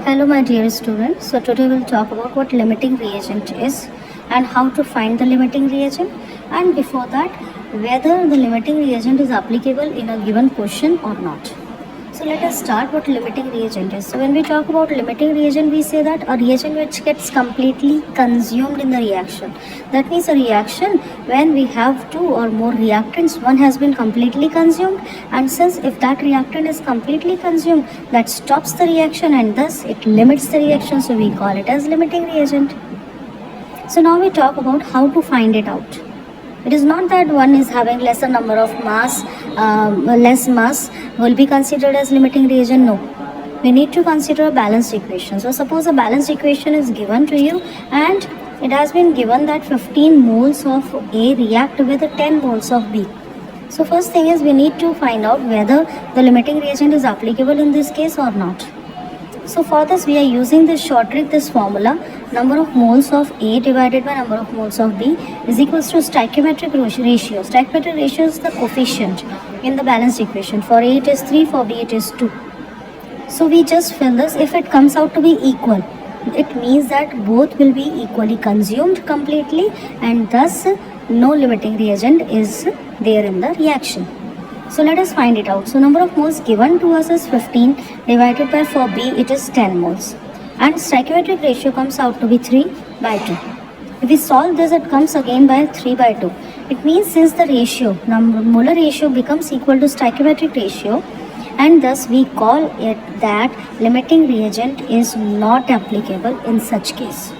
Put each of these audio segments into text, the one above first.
Hello my dear students. So today we'll talk about what limiting reagent is and how to find the limiting reagent, and before that whether the limiting reagent is applicable in a given question or not. So let us start what limiting reagent is. So when we talk about limiting reagent, we say that a reagent which gets completely consumed in the reaction. That means a reaction when we have two or more reactants, one has been completely consumed, and since if that reactant is completely consumed, that stops the reaction and thus it limits the reaction, so we call it as limiting reagent. So now we talk about how to find it out. It is not that one is having lesser number of mass, less mass will be considered as limiting reagent. No, we need to consider a balanced equation. So suppose a balanced equation is given to you and it has been given that 15 moles of A react with 10 moles of B. So first thing is we need to find out whether the limiting reagent is applicable in this case or not. So for this we are using this short trick, this formula, number of moles of A divided by number of moles of B is equals to stoichiometric ratio. Stoichiometric ratio is the coefficient in the balanced equation. For A it is 3, for B it is 2. So we just fill this. If it comes out to be equal, it means that both will be equally consumed completely and thus no limiting reagent is there in the reaction. So let us find it out. So number of moles given to us is 15 divided by, for B it is 10 moles. And stoichiometric ratio comes out to be 3/2. If we solve this, it comes again by 3/2. It means since the ratio, molar ratio becomes equal to stoichiometric ratio, and thus we call it that limiting reagent is not applicable in such case.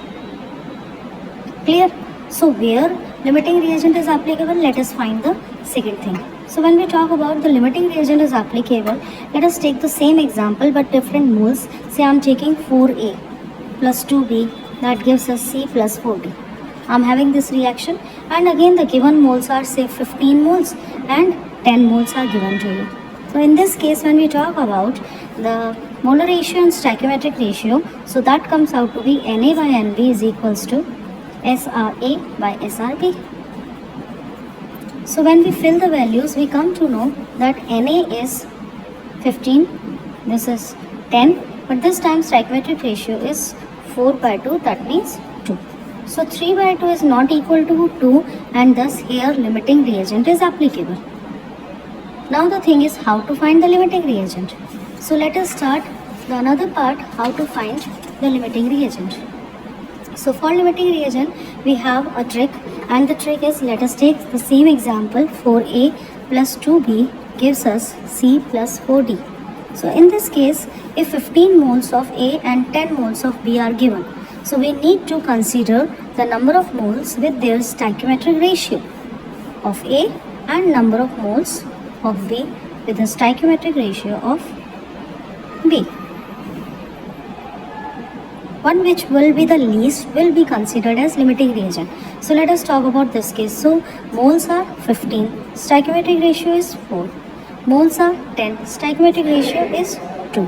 Clear? So where limiting reagent is applicable, let us find the second thing. So when we talk about the limiting reagent is applicable, let us take the same example but different moles. Say I am taking 4A plus 2B, that gives us C plus 4D. I am having this reaction and again the given moles are say 15 moles and 10 moles are given to you. So in this case when we talk about the molar ratio and stoichiometric ratio, so that comes out to be Na by Nb is equals to SRA by SRB. So when we fill the values, we come to know that Na is 15, this is 10, but this time stoichiometric ratio is 4/2, that means 2. So 3/2 is not equal to 2 and thus here limiting reagent is applicable. Now the thing is how to find the limiting reagent. So let us start the another part, how to find the limiting reagent. So for limiting reagent, we have a trick, and the trick is, let us take the same example, 4A plus 2B gives us C plus 4D. So in this case, if 15 moles of A and 10 moles of B are given, so we need to consider the number of moles with their stoichiometric ratio of A and number of moles of B with the stoichiometric ratio of B. One which will be the least will be considered as limiting reagent. So let us talk about this case. So moles are 15, stoichiometric ratio is 4. Moles are 10, stoichiometric ratio is 2.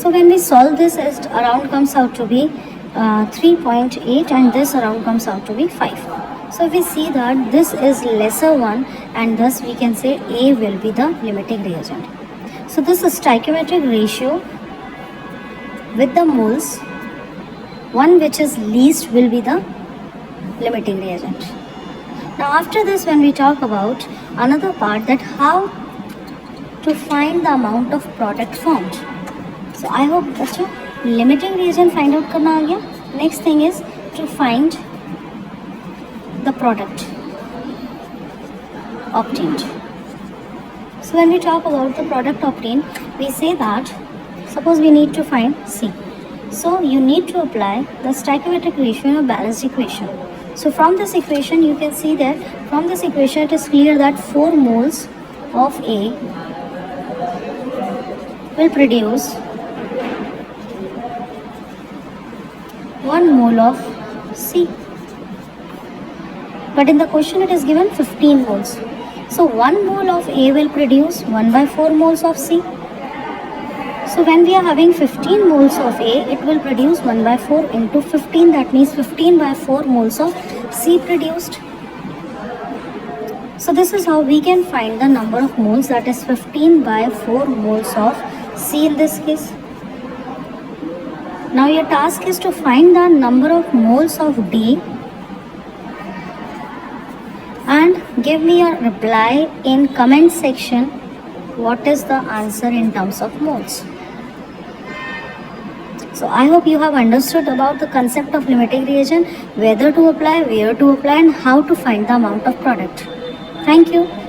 So when we solve this, it around comes out to be 3.8 and this around comes out to be 5. So we see that this is lesser one and thus we can say A will be the limiting reagent. So this is stoichiometric ratio with the moles, one which is least will be the limiting reagent. Now after this, when we talk about another part, that how to find the amount of product formed. So I hope बच्चों limiting reagent find out करना आ गया. Next thing is to find the product obtained. So when we talk about the product obtained, we say that suppose we need to find C. So you need to apply the stoichiometric ratio in a balanced equation. So from this equation you can see that from this equation it is clear that 4 moles of A will produce 1 mole of C. But in the question it is given 15 moles. So 1 mole of A will produce 1/4 moles of C. So when we are having 15 moles of A, it will produce 1/4 into 15, that means 15/4 moles of C produced. So this is how we can find the number of moles, that is 15/4 moles of C in this case. Now your task is to find the number of moles of D and give me your reply in comment section. What is the answer in terms of moles? So I hope you have understood about the concept of limiting reagent, whether to apply, where to apply, and how to find the amount of product. Thank you.